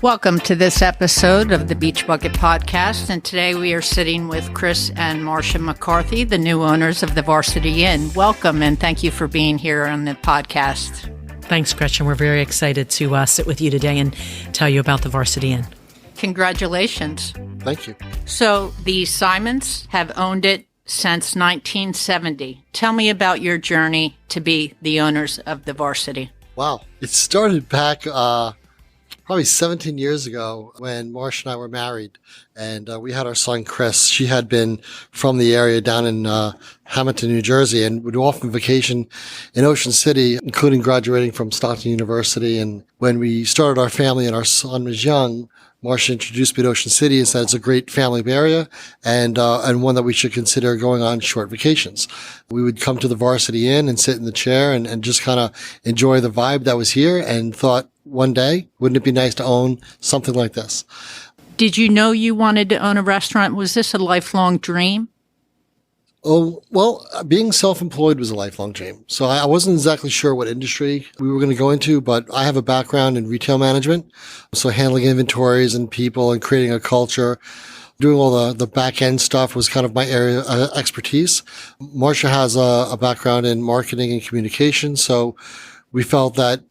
Welcome to this episode of the Beach Bucket Podcast, and today we are sitting with Chris and Marsha McCarthy, the new owners of the Varsity Inn. Welcome, and thank you for being here on the podcast. Thanks, Gretchen. We're very excited to sit with you today and tell you about the Varsity Inn. Congratulations. Thank you. So the Simons have owned it since 1970. Tell me about your journey to be the owners of the Varsity. Wow. It started back probably 17 years ago when Marsha and I were married, and we had our son Chris. She had been from the area down in Hamilton, New Jersey, and would often vacation in Ocean City, including graduating from Stockton University. And when we started our family and our son was young, Marsha introduced me to Ocean City and said it's a great family area and one that we should consider going on short vacations. We would come to the Varsity Inn and sit in the chair and just kind of enjoy the vibe that was here, and thought one day, wouldn't it be nice to own something like this? Did you know you wanted to own a restaurant? Was this a lifelong dream? Oh, well, being self-employed was a lifelong dream. So I wasn't exactly sure what industry we were going to go into, but I have a background in retail management. So handling inventories and people and creating a culture, doing all the back end stuff was kind of my area of expertise. Marsha has a background in marketing and communication. So we felt that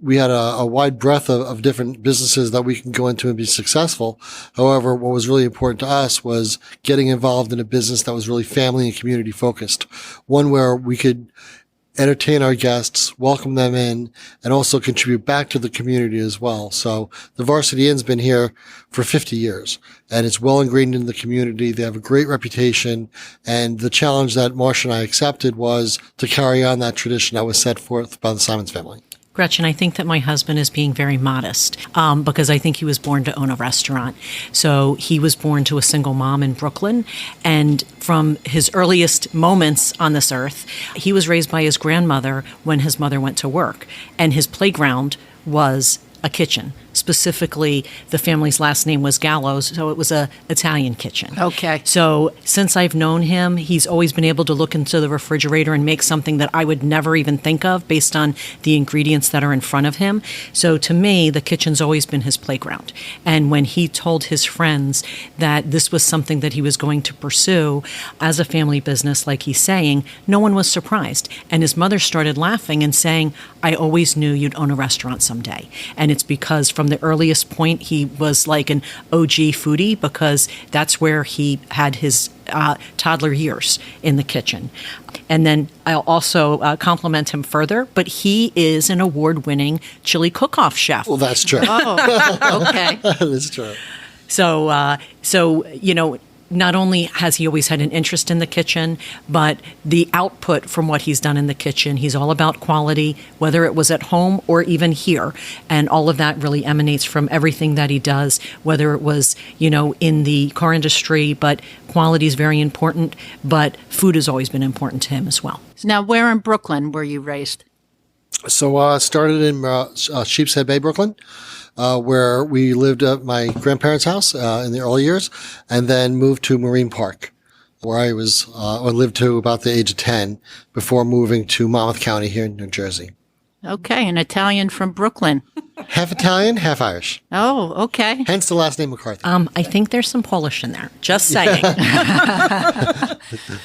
we had a wide breadth of different businesses that we can go into and be successful. However, what was really important to us was getting involved in a business that was really family and community focused. One where we could entertain our guests, welcome them in, and also contribute back to the community as well. So the Varsity Inn's been here for 50 years, and it's well ingrained in the community. They have a great reputation, and the challenge that Marsha and I accepted was to carry on that tradition that was set forth by the Simons family. Gretchen, I think that my husband is being very modest because I think he was born to own a restaurant. So he was born to a single mom in Brooklyn. And from his earliest moments on this earth, he was raised by his grandmother when his mother went to work. And his playground was a kitchen. Specifically, the family's last name was Gallows, so it was a Italian kitchen. Okay. So since I've known him, he's always been able to look into the refrigerator and make something that I would never even think of based on the ingredients that are in front of him. So to me, the kitchen's always been his playground. And when he told his friends that this was something that he was going to pursue as a family business, like he's saying, no one was surprised. And his mother started laughing and saying, I always knew you'd own a restaurant someday. And it's because from the earliest point, he was like an OG foodie because that's where he had his toddler years in the kitchen. And then I'll also compliment him further, but he is an award-winning chili cook-off chef. Well, that's true. Oh, okay. That is true. So, you know, not only has he always had an interest in the kitchen, but the output from what he's done in the kitchen, he's all about quality, whether it was at home or even here. And all of that really emanates from everything that he does, whether it was, you know, in the car industry, but quality is very important, but food has always been important to him as well. Now, where in Brooklyn were you raised? So I started in Sheepshead Bay, Brooklyn, where we lived at my grandparents' house in the early years, and then moved to Marine Park, where I lived to about the age of 10 before moving to Monmouth County here in New Jersey. Okay, an Italian from Brooklyn. Half Italian, half Irish. Oh, okay. Hence the last name McCarthy. I think there's some Polish in there. Just saying.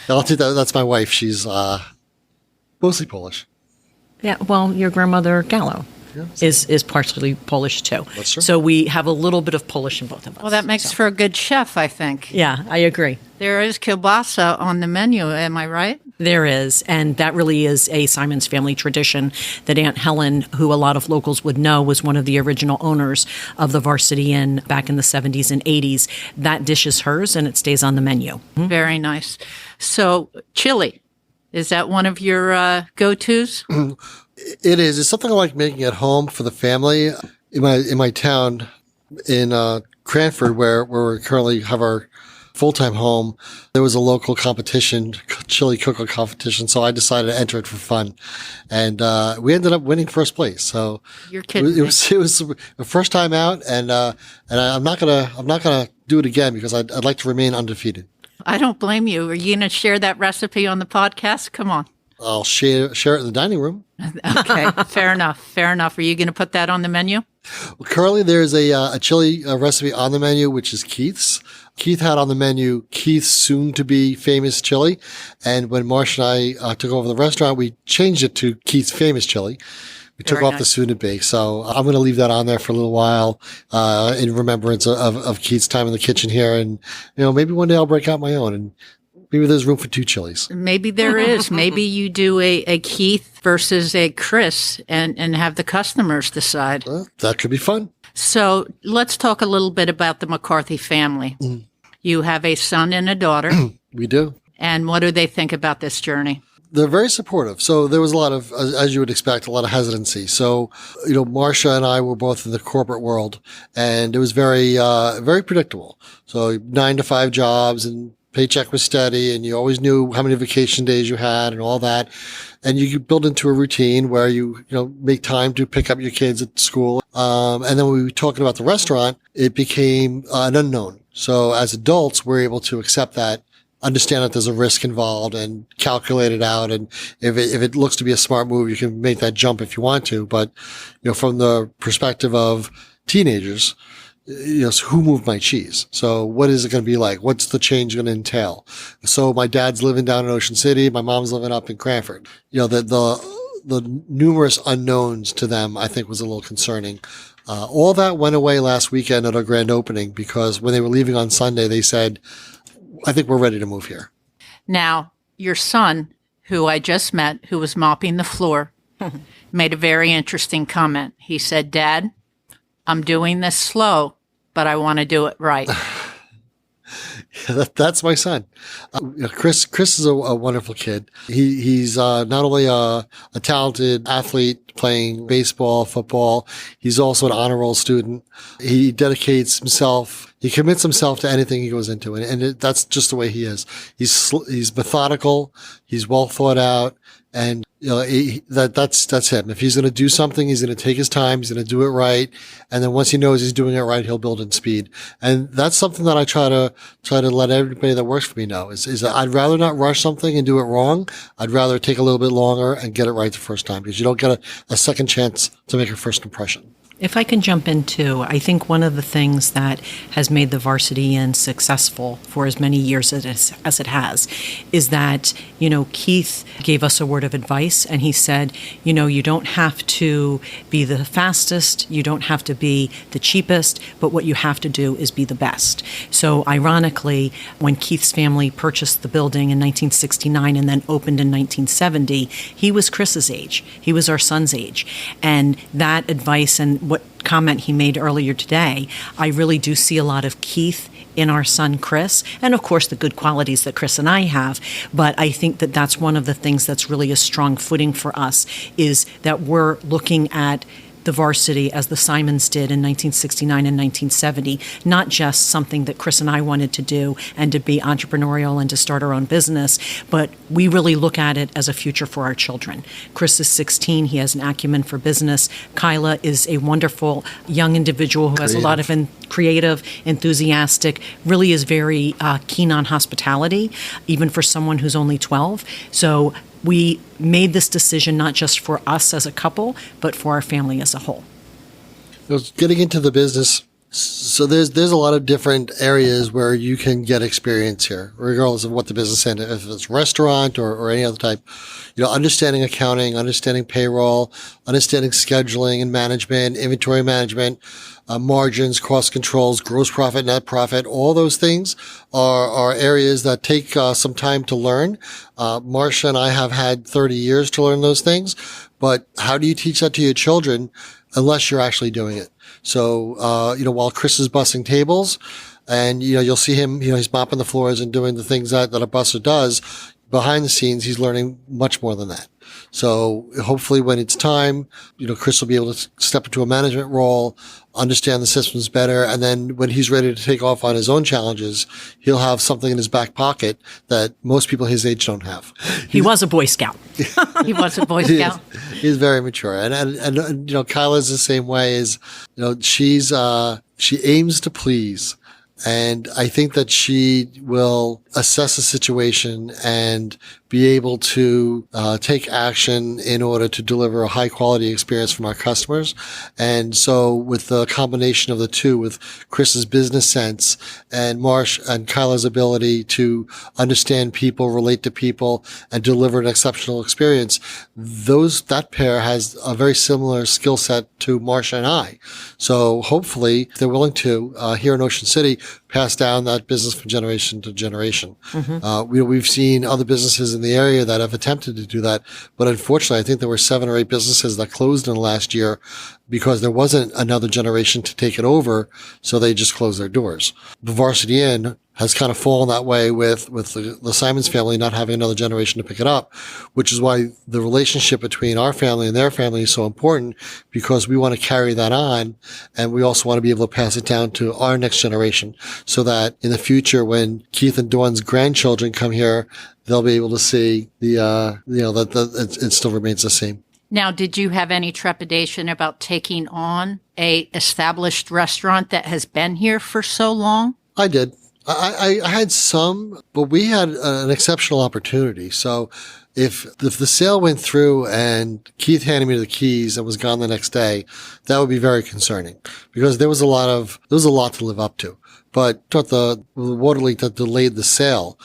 I'll do that. That's my wife. She's mostly Polish. Yeah, well, your grandmother, Gallo, is partially Polish, too. That's true. So we have a little bit of Polish in both of us. Well, that makes for a good chef, I think. Yeah, I agree. There is kielbasa on the menu, am I right? There is, and that really is a Simons family tradition that Aunt Helen, who a lot of locals would know, was one of the original owners of the Varsity Inn back in the 70s and 80s. That dish is hers, and it stays on the menu. Very nice. So, chili. Is that one of your go-tos? It is. It's something I like making at home for the family. In my town in Cranford, where we currently have our full-time home, there was a local competition, chili cook-off competition, so I decided to enter it for fun, and we ended up winning first place. So you're kidding it was the first time out, and I'm not gonna do it again because I'd like to remain undefeated. I don't blame you. Are you going to share that recipe on the podcast? Come on. I'll share it in the dining room. Okay, fair enough. Fair enough. Are you going to put that on the menu? Well, currently, there's a chili recipe on the menu, which is Keith's. Keith had on the menu Keith's soon-to-be famous chili. And when Marsha and I took over the restaurant, we changed it to Keith's famous chili. We took off the soon-to-be. So I'm going to leave that on there for a little while in remembrance of Keith's time in the kitchen here. And, maybe one day I'll break out my own. And maybe there's room for 2 chilies. Maybe there is. Maybe you do a Keith versus a Chris and have the customers decide. Well, that could be fun. So let's talk a little bit about the McCarthy family. You have a son and a daughter. We do. And what do they think about this journey? They're very supportive. So there was a lot of, as you would expect, a lot of hesitancy. So, Marsha and I were both in the corporate world, and it was very, very predictable. So 9 to 5 jobs, and paycheck was steady, and you always knew how many vacation days you had and all that. And you could build into a routine where you make time to pick up your kids at school. And then when we were talking about the restaurant, it became an unknown. So as adults, we're able to accept that, understand that there's a risk involved, and calculate it out. And if it looks to be a smart move, you can make that jump if you want to. But, from the perspective of teenagers, so who moved my cheese? So what is it going to be like? What's the change going to entail? So my dad's living down in Ocean City. My mom's living up in Cranford. The numerous unknowns to them, I think, was a little concerning. All that went away last weekend at our grand opening, because when they were leaving on Sunday, they said, I think we're ready to move here. Now, your son, who I just met, who was mopping the floor, made a very interesting comment. He said, Dad, I'm doing this slow, but I want to do it right. That's my son. Chris is a wonderful kid. He's not only a talented athlete playing baseball, football, he's also an honor roll student. He dedicates himself. He commits himself to anything he goes into, and that's just the way he is. He's methodical. He's well thought out, and that's him. If he's going to do something, he's going to take his time. He's going to do it right, and then once he knows he's doing it right, he'll build in speed. And that's something that I try to let everybody that works for me know is that I'd rather not rush something and do it wrong. I'd rather take a little bit longer and get it right the first time, because you don't get a second chance to make a first impression. If I can jump in too, I think one of the things that has made the Varsity Inn successful for as many years as it has is that, Keith gave us a word of advice, and he said, you don't have to be the fastest, you don't have to be the cheapest, but what you have to do is be the best. So ironically, when Keith's family purchased the building in 1969 and then opened in 1970, he was Chris's age. He was our son's age. And that advice and what comment he made earlier today, I really do see a lot of Keith in our son Chris, and of course the good qualities that Chris and I have. But I think that that's one of the things that's really a strong footing for us, is that we're looking at the Varsity as the Simons did in 1969 and 1970, not just something that Chris and I wanted to do and to be entrepreneurial and to start our own business, but we really look at it as a future for our children. Chris is 16. He has an acumen for business. Kyla is a wonderful young individual who has a lot of creative, enthusiastic, really is very keen on hospitality, even for someone who's only 12. So we made this decision not just for us as a couple, but for our family as a whole. Getting into the business, so there's a lot of different areas where you can get experience here, regardless of what the business is, if it's restaurant or any other type. Understanding accounting, understanding payroll, understanding scheduling and management, inventory management, margins, cost controls, gross profit, net profit, all those things are areas that take some time to learn. Marsha and I have had 30 years to learn those things, but how do you teach that to your children unless you're actually doing it? So, while Chris is bussing tables and, you'll see him, he's mopping the floors and doing the things that a busser does, behind the scenes, he's learning much more than that. So hopefully when it's time, Chris will be able to step into a management role, understand the systems better. And then when he's ready to take off on his own challenges, he'll have something in his back pocket that most people his age don't have. He was a Boy Scout. He was a Boy Scout. He's very mature. And Kyla's the same way. She aims to please. And I think that she will assess the situation and be able to take action in order to deliver a high quality experience from our customers. And so with the combination of the two, with Chris's business sense and Marsh and Kyla's ability to understand people, relate to people, and deliver an exceptional experience, that pair has a very similar skill set to Marsha and I. So hopefully, if they're willing to, here in Ocean City, pass down that business from generation to generation. We've seen other businesses in the area that have attempted to do that, but unfortunately, I think there were 7 or 8 businesses that closed in the last year because there wasn't another generation to take it over, so they just closed their doors. The Varsity Inn has kind of fallen that way with the Simons family not having another generation to pick it up, which is why the relationship between our family and their family is so important, because we want to carry that on, and we also want to be able to pass it down to our next generation, so that in the future, when Keith and Dawn's grandchildren come here, they'll be able to see that it still remains the same. Now, did you have any trepidation about taking on a established restaurant that has been here for so long? I did. I had some, but we had an exceptional opportunity. So if the sale went through and Keith handed me the keys and was gone the next day, that would be very concerning, because there was a lot to live up to. But the water leak that delayed the sale,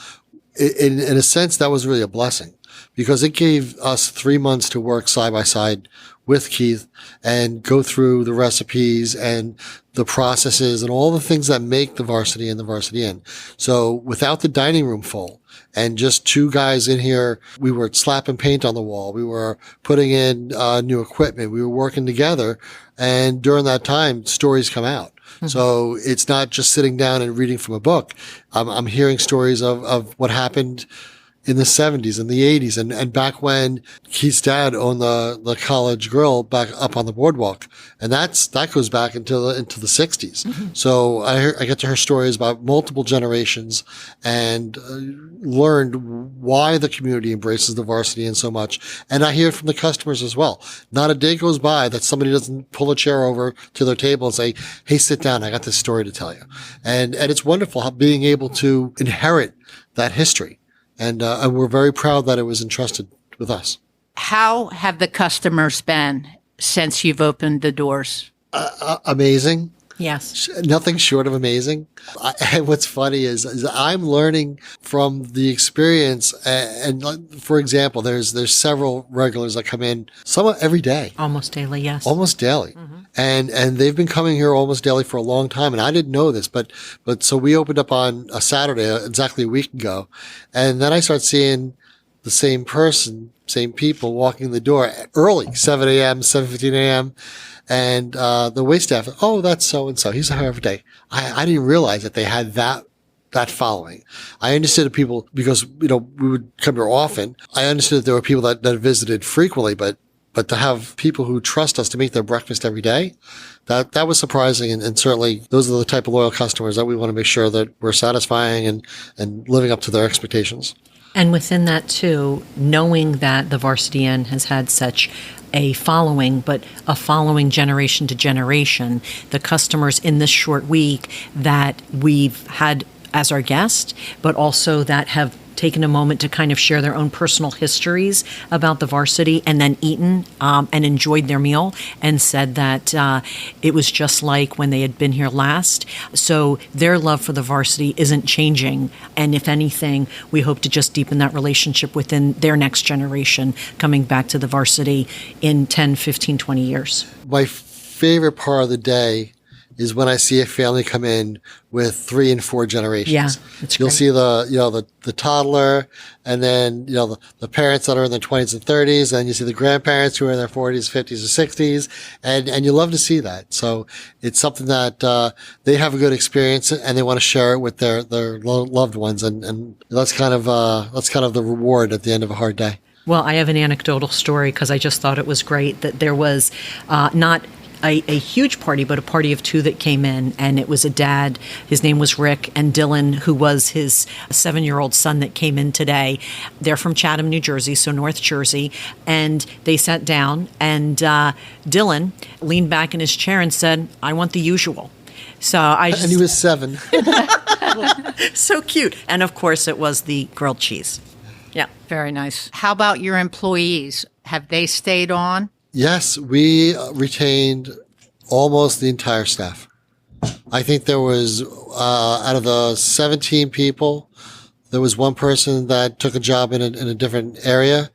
in a sense, that was really a blessing, because it gave us 3 months to work side by side with Keith and go through the recipes and the processes and all the things that make the Varsity and the Varsity Inn. So without the dining room full and just 2 guys in here, we were slapping paint on the wall. We were putting in new equipment. We were working together. And during that time, stories come out. Mm-hmm. So it's not just sitting down and reading from a book. I'm hearing stories of what happened in the 70s and the 80s and back when Keith's dad owned the College Grill back up on the boardwalk. And that goes back into the 60s. Mm-hmm. So I get to hear stories about multiple generations and learned why the community embraces the Varsity Inn so much. And I hear it from the customers as well. Not a day goes by that somebody doesn't pull a chair over to their table and say, "Hey, sit down. I got this story to tell you." And it's wonderful how being able to inherit that history. And we're very proud that it was entrusted with us. How have the customers been since you've opened the doors? Amazing. Yes. Nothing short of amazing. And what's funny is I'm learning from the experience. And for example, there's several regulars that come in, some every day. Almost daily, yes. Almost daily. Mm-hmm. And they've been coming here almost daily for a long time. And I didn't know this, but so we opened up on a Saturday, exactly a week ago. And then I start seeing the same person, same people walking the door early, 7 a.m., 7:15 a.m. And the waitstaff, "Oh, that's so-and-so. He's here every day." I didn't realize that they had that following. I understood that people, because, we would come here often. I understood that there were people that visited frequently, but to have people who trust us to make their breakfast every day, that was surprising. And certainly those are the type of loyal customers that we want to make sure that we're satisfying and living up to their expectations. And within that, too, knowing that the Varsity Inn has had such a following, but a following generation to generation, the customers in this short week that we've had as our guest, but also that have taken a moment to kind of share their own personal histories about the Varsity and then eaten and enjoyed their meal and said that it was just like when they had been here last. So their love for the Varsity isn't changing. And if anything, we hope to just deepen that relationship within their next generation coming back to the Varsity in 10, 15, 20 years. My favorite part of the day is when I see a family come in with 3 and 4 generations. Yeah, it's You'll great. see the toddler, and then the parents that are in their 20s and 30s, and you see the grandparents who are in their 40s, 50s, or 60s, and you love to see that. So it's something that they have a good experience and they want to share it with their loved ones, and that's kind of the reward at the end of a hard day. Well, I have an anecdotal story because I just thought it was great that there was not a huge party, but a party of 2 that came in, and it was a dad. His name was Rick, and Dylan, who was his 7-year-old son that came in today. They're from Chatham, New Jersey, so North Jersey, and they sat down, and Dylan leaned back in his chair and said, "I want the usual." So I And he was 7. so cute. And of course, it was the grilled cheese. Yeah. Very nice. How about your employees? Have they stayed on? Yes, we retained almost the entire staff. I think there was, out of the 17 people, there was one person that took a job in a different area.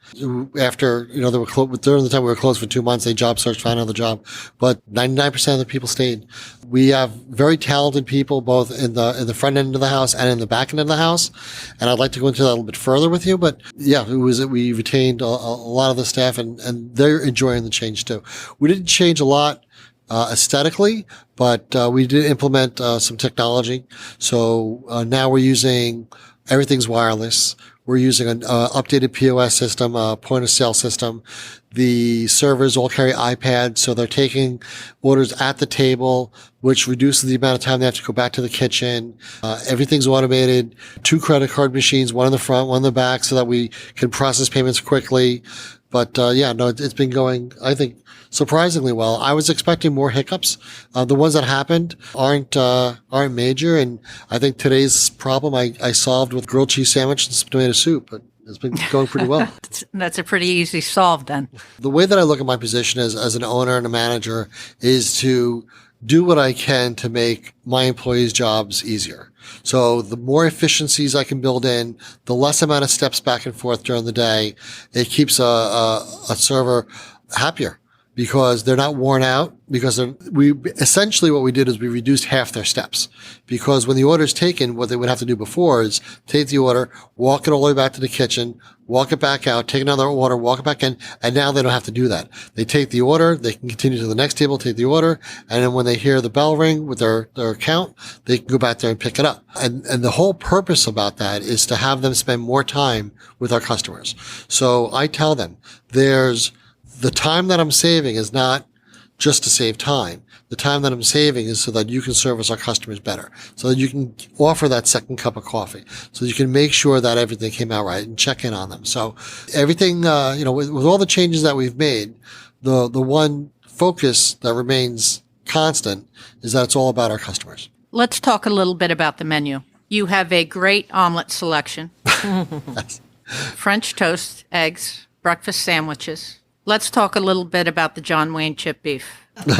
After, they were during the time we were closed for 2 months, they job searched, found another job. But 99% of the people stayed. We have very talented people, both in the front end of the house and in the back end of the house. And I'd like to go into that a little bit further with you. But yeah, we retained a lot of the staff, and they're enjoying the change too. We didn't change a lot aesthetically, but we did implement some technology. So now we're using everything's wireless. We're using an updated POS system, a point of sale system. The servers all carry iPads, so they're taking orders at the table, which reduces the amount of time they have to go back to the kitchen. Everything's automated. 2 credit card machines, one in the front, one in the back, so that we can process payments quickly. But it's been going, I think, surprisingly well. I was expecting more hiccups. The ones that happened aren't major, and I think today's problem I solved with grilled cheese sandwich and some tomato soup. But it's been going pretty well. That's a pretty easy solve then. The way that I look at my position as an owner and a manager is to do what I can to make my employees' jobs easier. So the more efficiencies I can build in, the less amount of steps back and forth during the day, it keeps a server happier, because they're not worn out, because essentially what we did is we reduced half their steps. Because when the order is taken, what they would have to do before is take the order, walk it all the way back to the kitchen, walk it back out, take another order, walk it back in, and now they don't have to do that. They take the order, they can continue to the next table, take the order, and then when they hear the bell ring with their account, they can go back there and pick it up. And the whole purpose about that is to have them spend more time with our customers. So I tell them, the time that I'm saving is not just to save time. The time that I'm saving is so that you can service our customers better, so that you can offer that second cup of coffee, so that you can make sure that everything came out right and check in on them. So everything, with all the changes that we've made, the one focus that remains constant is that it's all about our customers. Let's talk a little bit about the menu. You have a great omelet selection, Yes. French toast, eggs, breakfast sandwiches. Let's talk a little bit about the John Wayne chip beef. We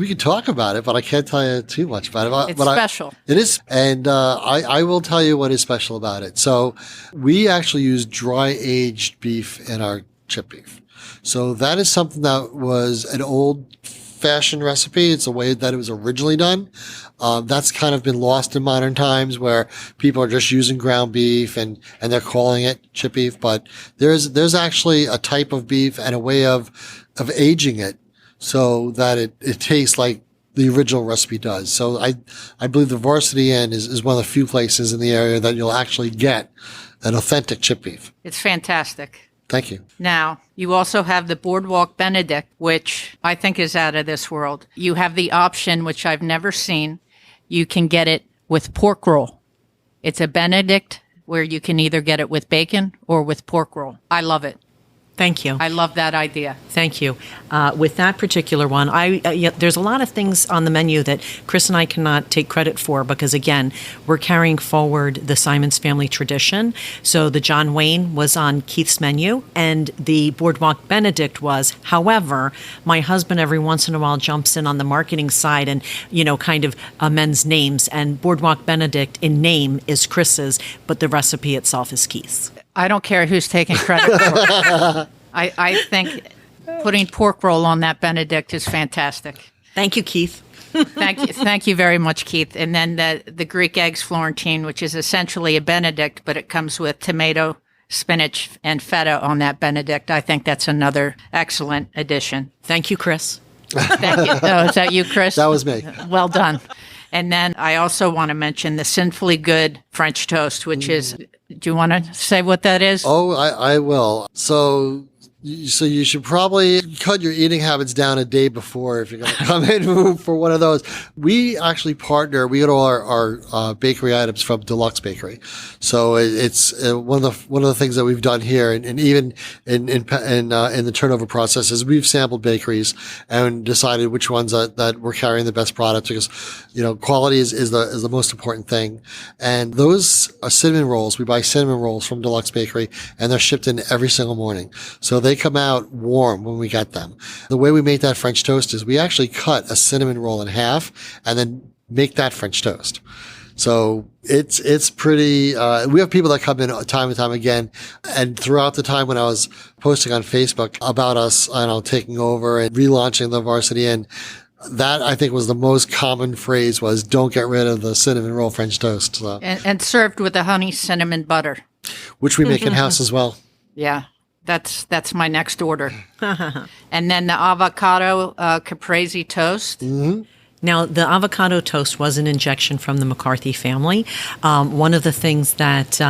could talk about it, but I can't tell you too much about it. It's special. It is. And I will tell you what is special about it. So we actually use dry aged beef in our chip beef. So that is something that was an old fashioned recipe. It's the way that it was originally done. That's kind of been lost in modern times, where people are just using ground beef and they're calling it chip beef. But there's actually a type of beef and a way of aging it so that it tastes like the original recipe does. So I believe the Varsity Inn is one of the few places in the area that you'll actually get an authentic chip beef. It's fantastic. Thank you. Now, you also have the Boardwalk Benedict, which I think is out of this world. You have the option, which I've never seen. You can get it with pork roll. It's a Benedict where you can either get it with bacon or with pork roll. I love it. Thank you. I love that idea. Thank you. With that particular one, there's a lot of things on the menu that Chris and I cannot take credit for, because, again, we're carrying forward the Simons family tradition. So the John Wayne was on Keith's menu, and the Boardwalk Benedict was. However, my husband every once in a while jumps in on the marketing side and, kind of amends names. And Boardwalk Benedict in name is Chris's, but the recipe itself is Keith's. I don't care who's taking credit for it. I think putting pork roll on that Benedict is fantastic. Thank you, Keith. Thank you very much, Keith. And then the Greek eggs Florentine, which is essentially a Benedict, but it comes with tomato, spinach, and feta on that Benedict. I think that's another excellent addition. Thank you, Chris. Thank you. Oh, is that you, Chris? That was me. Well done. And then I also want to mention the Sinfully Good French toast, which is, do you want to say what that is? Oh, I will. So So you should probably cut your eating habits down a day before if you're going to come in for one of those. We actually partner. We get all our bakery items from Deluxe Bakery. So it's one of the things that we've done here, and even in the turnover process is we've sampled bakeries and decided which ones that we're carrying the best product, because quality is the most important thing. And those are cinnamon rolls. We buy cinnamon rolls from Deluxe Bakery, and they're shipped in every single morning. So they come out warm when we get them. The way we make that French toast is we actually cut a cinnamon roll in half and then make that French toast. So it's pretty, we have people that come in time and time again. And throughout the time when I was posting on Facebook about us, taking over and relaunching the Varsity Inn, that I think was the most common phrase was, don't get rid of the cinnamon roll French toast. So. And served with the honey cinnamon butter. Which we make in-house as well. Yeah. That's my next order. And then the avocado caprese toast. Mm-hmm. Now, the avocado toast was an injection from the McCarthy family. One of the things that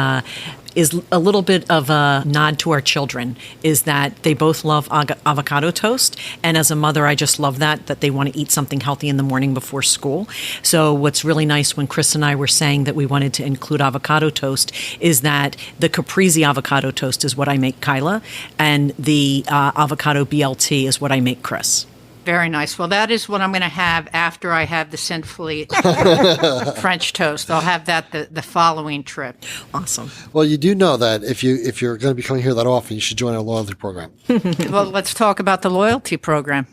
is a little bit of a nod to our children is that they both love avocado toast. And as a mother, I just love that they want to eat something healthy in the morning before school. So what's really nice when Chris and I were saying that we wanted to include avocado toast is that the caprese avocado toast is what I make Kyla, and the avocado BLT is what I make Chris. Very nice. Well, that is what I'm going to have after I have the Sinfully French toast. I'll have that the following trip. Awesome. Well, you do know that if you're going to be coming here that often, you should join our loyalty program. Well, let's talk about the loyalty program.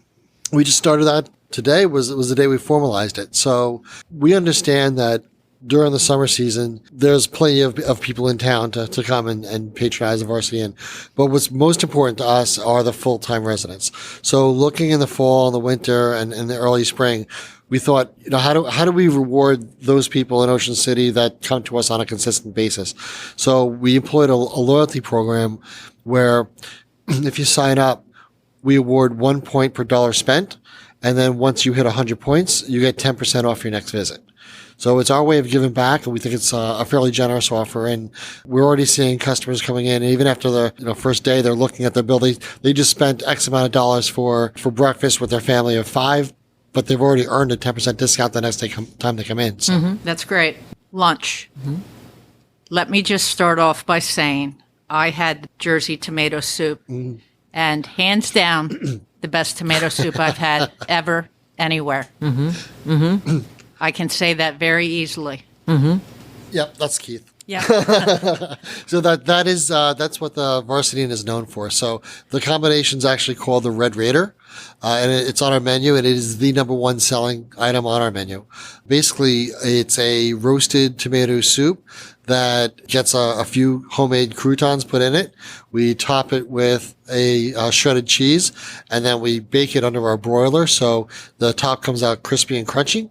We just started that today. Was the day we formalized it. So we understand that during the summer season, there's plenty of people in town to come and patronize the Varsity Inn. But what's most important to us are the full-time residents. So looking in the fall, the winter, and the early spring, we thought, how do we reward those people in Ocean City that come to us on a consistent basis? So we employed a loyalty program where if you sign up, we award 1 point per dollar spent. And then once you hit 100 points, you get 10% off your next visit. So it's our way of giving back, and we think it's a fairly generous offer. And we're already seeing customers coming in, and even after the first day, they're looking at their bill. They just spent X amount of dollars for breakfast with their family of 5, but they've already earned a 10% discount the next time they come in. So. That's great. Lunch. Let me just start off by saying I had Jersey tomato soup, and hands down, the best tomato soup I've had ever, anywhere. I can say that very easily. Yep, that's Keith. Yeah. So that's what the Varsity Inn is known for. So the combination is actually called the Red Raider, and it's on our menu, and it is the number one selling item on our menu. Basically, it's a roasted tomato soup that gets a few homemade croutons put in it. We top it with a shredded cheese, and then we bake it under our broiler so the top comes out crispy and crunchy.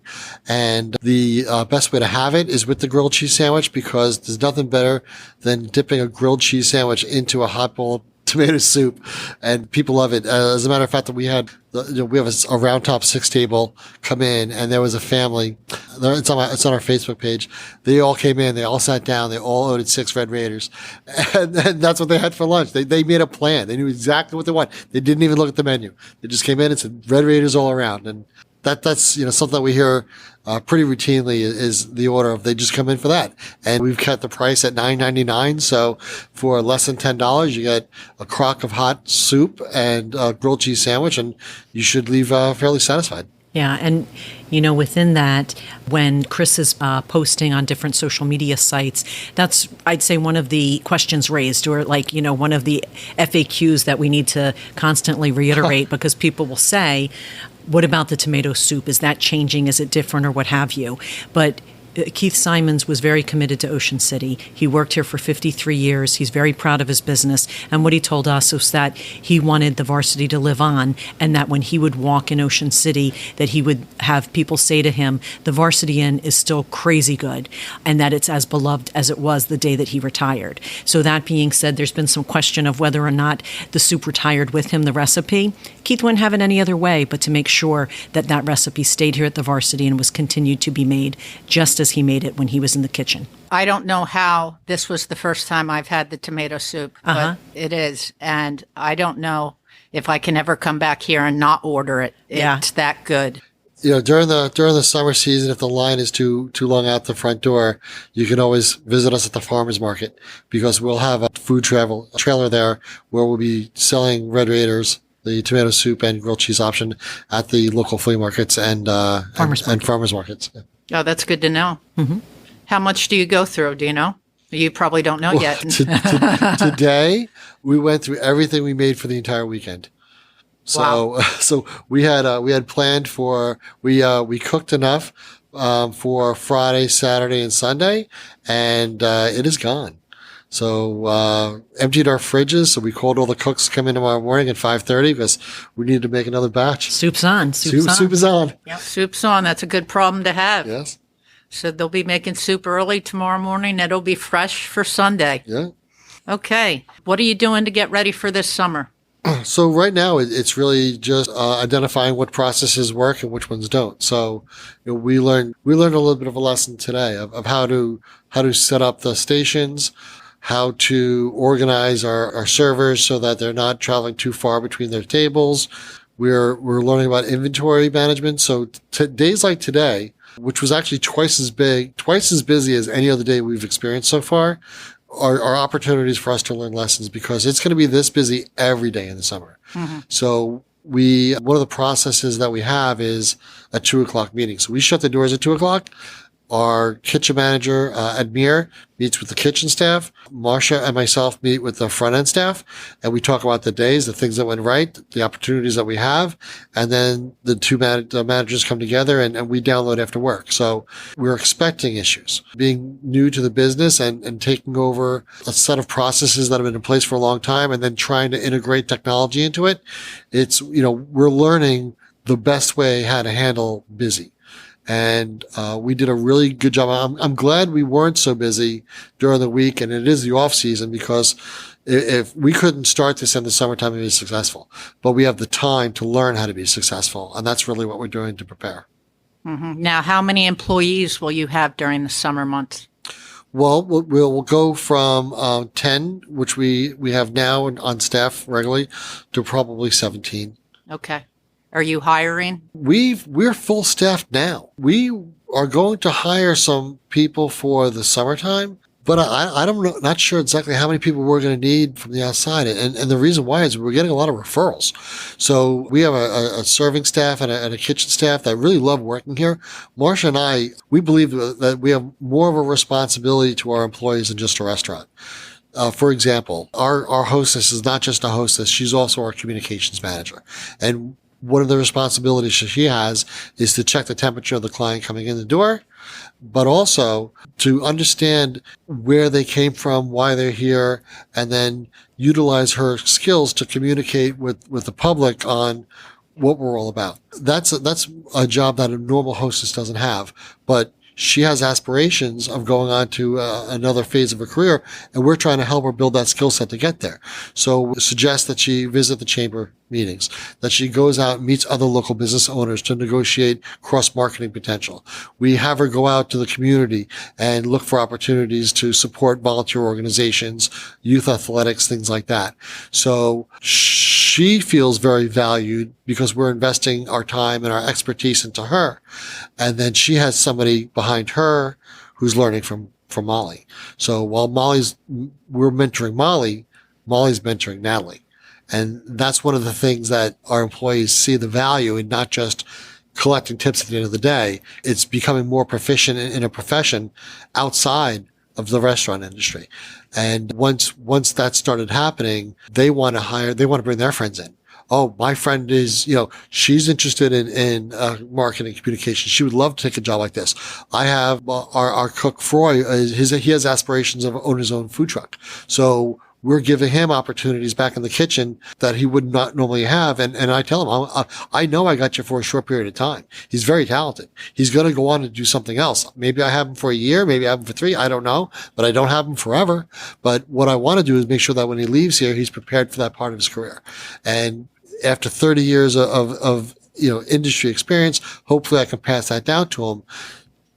And the best way to have it is with the grilled cheese sandwich, because there's nothing better than dipping a grilled cheese sandwich into a hot bowl of tomato soup, and people love it. As a matter of fact, we have a round top 6 table come in, and there was a family. It's on our Facebook page. They all came in. They all sat down. They all ordered 6 Red Raiders, and that's what they had for lunch. They made a plan. They knew exactly what they want. They didn't even look at the menu. They just came in and said Red Raiders all around, and that's something that we hear pretty routinely is the order of they just come in for that. And we've kept the price at $9.99. So for less than $10, you get a crock of hot soup and a grilled cheese sandwich, and you should leave fairly satisfied. Yeah, and within that, when Chris is posting on different social media sites, that's, I'd say, one of the questions raised, or one of the FAQs that we need to constantly reiterate, because people will say, what about the tomato soup? Is that changing? Is it different, or what have you? But Keith Simons was very committed to Ocean City. He worked here for 53 years. He's very proud of his business. And what he told us was that he wanted the Varsity to live on, and that when he would walk in Ocean City, that he would have people say to him, the Varsity Inn is still crazy good, and that it's as beloved as it was the day that he retired. So that being said, there's been some question of whether or not the soup retired with him, the recipe. Keith wouldn't have it any other way but to make sure that that recipe stayed here at the Varsity and was continued to be made just as as he made it when he was in the kitchen. I don't know how this was the first time I've had the tomato soup, but it is. And I don't know if I can ever come back here and not order it. It's that good. During the summer season, if the line is too long out the front door, you can always visit us at the farmers market, because we'll have a food trailer there where we'll be selling Red Raiders, the tomato soup and grilled cheese option, at the local flea markets and farmers markets. Oh, that's good to know. Mm-hmm. How much do you go through? Do you know? You probably don't know yet. Today, we went through everything we made for the entire weekend. So, wow. So we had planned for, we cooked enough, for Friday, Saturday, and Sunday, and, it is gone. So, emptied our fridges. So we called all the cooks to come in tomorrow morning at 5:30 because we needed to make another batch. Soup's on. Soup is on. Yep. Soup's on. That's a good problem to have. Yes. So they'll be making soup early tomorrow morning. It'll be fresh for Sunday. Yeah. Okay. What are you doing to get ready for this summer? So right now, it's really just identifying what processes work and which ones don't. So we learned a little bit of a lesson today of how to set up the stations, how to organize our servers so that they're not traveling too far between their tables. We're learning about inventory management. So days like today, which was actually twice as busy as any other day we've experienced so far, are opportunities for us to learn lessons, because it's going to be this busy every day in the summer. Mm-hmm. So one of the processes that we have is a 2:00 meeting. So we shut the doors at 2:00. Our kitchen manager, Admir, meets with the kitchen staff. Marsha and myself meet with the front end staff, and we talk about the days, the things that went right, the opportunities that we have. And then the two managers come together and we download after work. So we're expecting issues. Being new to the business and taking over a set of processes that have been in place for a long time and then trying to integrate technology into it. We're learning the best way how to handle busy. And we did a really good job. I'm glad we weren't so busy during the week, and it is the off season, because if we couldn't start this in the summertime and be successful, but we have the time to learn how to be successful, and that's really what we're doing to prepare. Mm-hmm. Now, how many employees will you have during the summer months? Well, we'll go from 10, which we have now on staff regularly, to probably 17. Okay. Are you hiring? We're full staffed now. We are going to hire some people for the summertime, but I'm not sure exactly how many people we're going to need from the outside. And the reason why is we're getting a lot of referrals. So we have a serving staff and a kitchen staff that really love working here. Marsha and I, we believe that we have more of a responsibility to our employees than just a restaurant. For example, our hostess is not just a hostess. She's also our communications manager. And one of the responsibilities she has is to check the temperature of the client coming in the door, but also to understand where they came from, why they're here, and then utilize her skills to communicate with the public on what we're all about. That's a job that a normal hostess doesn't have, but she has aspirations of going on to another phase of her career, and we're trying to help her build that skill set to get there. So we suggest that she visit the chamber meetings, that she goes out and meets other local business owners to negotiate cross-marketing potential. We have her go out to the community and look for opportunities to support volunteer organizations, youth athletics, things like that. So she feels very valued because we're investing our time and our expertise into her. And then she has somebody behind her who's learning from Molly. So while we're mentoring Molly's mentoring Natalie. And that's one of the things that our employees see the value in, not just collecting tips at the end of the day. It's becoming more proficient in a profession outside of the restaurant industry. And once that started happening, they want to bring their friends in. Oh, my friend is, she's interested in marketing communication. She would love to take a job like this. I have our cook, Froy, he has aspirations of owning his own food truck. So we're giving him opportunities back in the kitchen that he would not normally have. And I tell him, I know I got you for a short period of time. He's very talented. He's going to go on and do something else. Maybe I have him for a year. Maybe I have him for 3. I don't know, but I don't have him forever. But what I want to do is make sure that when he leaves here, he's prepared for that part of his career. And after 30 years of industry experience, hopefully I can pass that down to him.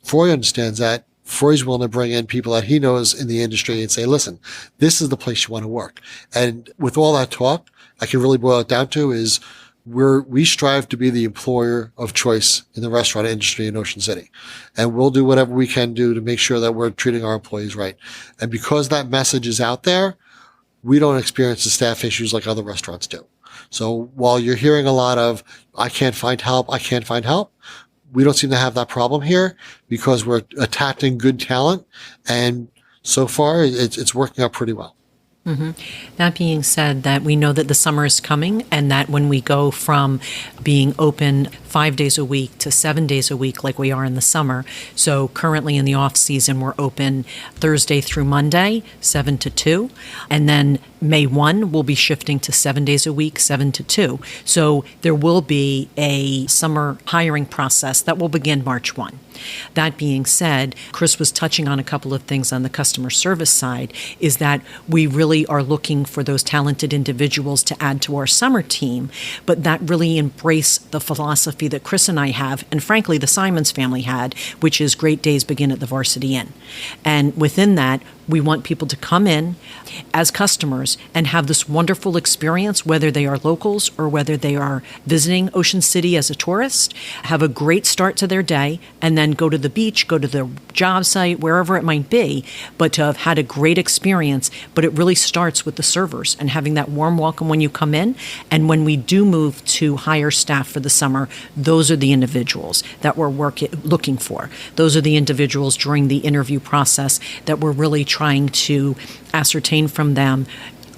Froy understands that. Froy's willing to bring in people that he knows in the industry and say, listen, this is the place you want to work. And with all that talk, I can really boil it down to is we strive to be the employer of choice in the restaurant industry in Ocean City. And we'll do whatever we can do to make sure that we're treating our employees right. And because that message is out there, we don't experience the staff issues like other restaurants do. So while you're hearing a lot of, I can't find help, we don't seem to have that problem here because we're attracting good talent. And so far, it's working out pretty well. Mm-hmm. That being said, that we know that the summer is coming and that when we go from being open 5 days a week to 7 days a week like we are in the summer, so currently in the off season we're open Thursday through Monday, 7 to 2, and then May 1 we'll be shifting to 7 days a week, 7 to 2. So there will be a summer hiring process that will begin March 1. That being said, Chris was touching on a couple of things on the customer service side, is that we really are looking for those talented individuals to add to our summer team, but that really embrace the philosophy that Chris and I have, and frankly the Simons family had, which is great days begin at the Varsity Inn. And within that, we want people to come in as customers and have this wonderful experience, whether they are locals or whether they are visiting Ocean City as a tourist, have a great start to their day, and then go to the beach, go to the job site, wherever it might be, but to have had a great experience. But it really starts with the servers and having that warm welcome when you come in. And when we do move to hire staff for the summer, those are the individuals that we're looking for. Those are the individuals during the interview process that we're really trying to ascertain from them,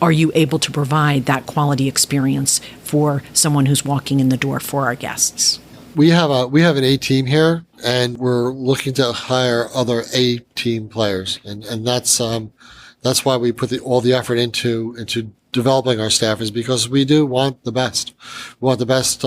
are you able to provide that quality experience for someone who's walking in the door for our guests? We have an A team here, and we're looking to hire other A team players, and that's why we put all the effort into developing our staff, is because we do want the best. We want the best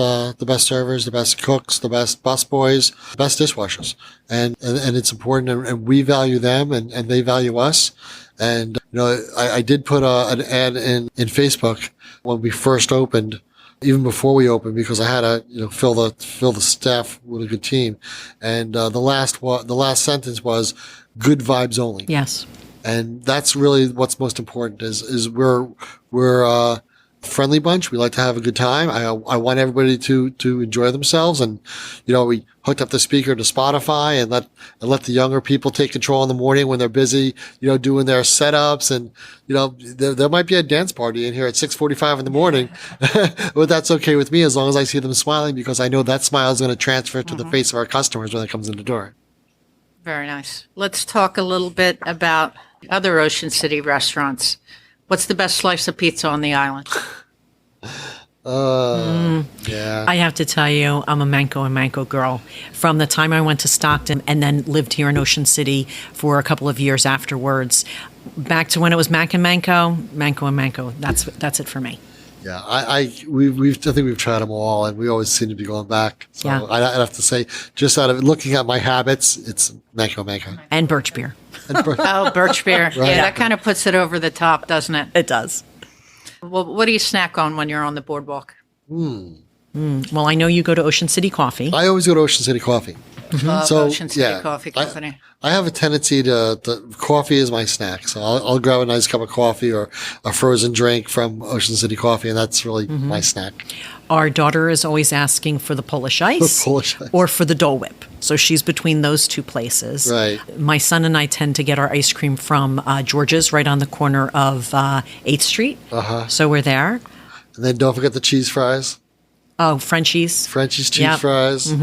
servers, the best cooks, the best busboys, the best dishwashers, and it's important, and we value them, and they value us. And I did put an ad in Facebook when we first opened, even before we opened, because I had to fill the staff with a good team. And the last sentence was good vibes only. Yes. And that's really what's most important is we're a friendly bunch. We like to have a good time. I want everybody to enjoy themselves. And, we hooked up the speaker to Spotify and let the younger people take control in the morning when they're busy, doing their setups. And, there might be a dance party in here at 6:45 in the morning, but that's okay with me as long as I see them smiling, because I know that smile is going to transfer to the face of our customers when it comes in the door. Very nice. Let's talk a little bit about other Ocean City restaurants. What's the best slice of pizza on the island? Yeah. I have to tell you, I'm a Manco and Manco girl. From the time I went to Stockton and then lived here in Ocean City for a couple of years afterwards, back to when it was Mac and Manco, Manco and Manco. That's it for me. Yeah, I think we've tried them all, and we always seem to be going back. So Yeah. I'd have to say, just out of looking at my habits, it's Manco. And birch beer. Oh, birch beer. Right. Yeah, that kind of puts it over the top, doesn't it? It does. Well, what do you snack on when you're on the boardwalk? Well, I know you go to Ocean City Coffee. I always go to Ocean City Coffee. Love Ocean City Coffee Company. I have a tendency to coffee is my snack, so I'll grab a nice cup of coffee or a frozen drink from Ocean City Coffee, and that's really my snack. Our daughter is always asking for the Polish ice, Polish ice. or for the Dole Whip. So she's between those two places. Right. My son and I tend to get our ice cream from George's right on the corner of 8th Street. So we're there. And then don't forget the cheese fries. Oh, Frenchie's. Frenchie's cheese fries.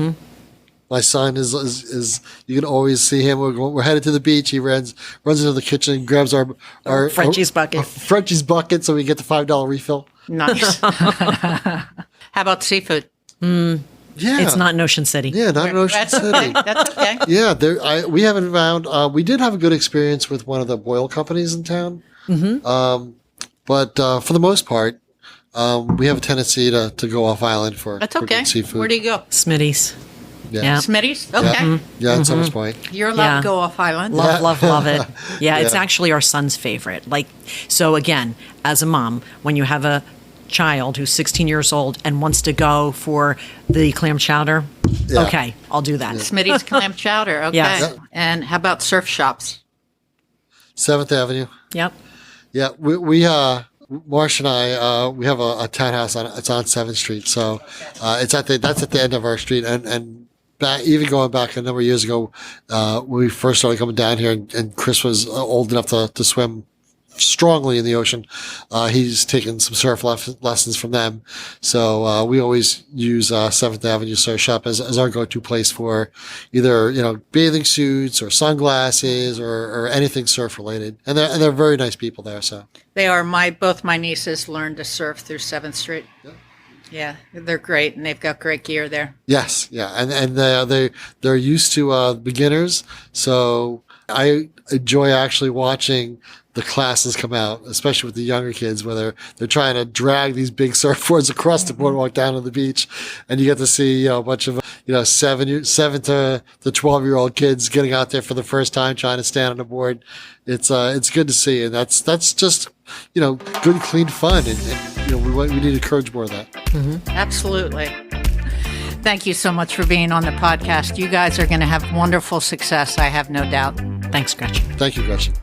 My son is you can always see him. We're headed to the beach. He runs into the kitchen, grabs our Frenchie's bucket. Frenchie's bucket, so we get the $5 refill. Nice. How about seafood? Yeah, It's not in Ocean City. Yeah, not in Ocean That's City. okay. That's okay. Yeah, we haven't found. We did have a good experience with one of the boil companies in town. But for the most part, we have a tendency to go off island for That's for okay. good seafood. Where do you go? Smitty's. Yeah. Smitty's? Okay. Yeah, at Summers Point. You're allowed to go off island. Love it. Yeah, it's actually our son's favorite. So again, as a mom, when you have a child who's 16 years old and wants to go for the clam chowder, okay, I'll do that. Smitty's clam chowder. Okay. Yes. And how about surf shops? 7th Avenue. Yep. Yeah, we Marsha and I, we have a townhouse it's on 7th Street. So, that's at the end of our street. And back, even going back a number of years ago, when we first started coming down here and Chris was old enough to swim strongly in the ocean. He's taken some surf lessons from them. So, we always use, 7th Avenue Surf Shop as our go-to place for either, bathing suits or sunglasses or anything surf related. And they're very nice people there. So They are. Both my nieces learned to surf through 7th Street. Yeah, they're great, and they've got great gear there. yes. Yeah. And they're used to, beginners. So I enjoy actually watching the classes come out, especially with the younger kids, where they're trying to drag these big surfboards across the boardwalk down to the beach, and you get to see a bunch of 7 to the 12-year-old kids getting out there for the first time trying to stand on a board. It's good to see, and that's just good, clean fun, and we need to encourage more of that. Mm-hmm. Absolutely. Thank you so much for being on the podcast. You guys are going to have wonderful success, I have no doubt. Thanks, Gretchen. Thank you, Gretchen.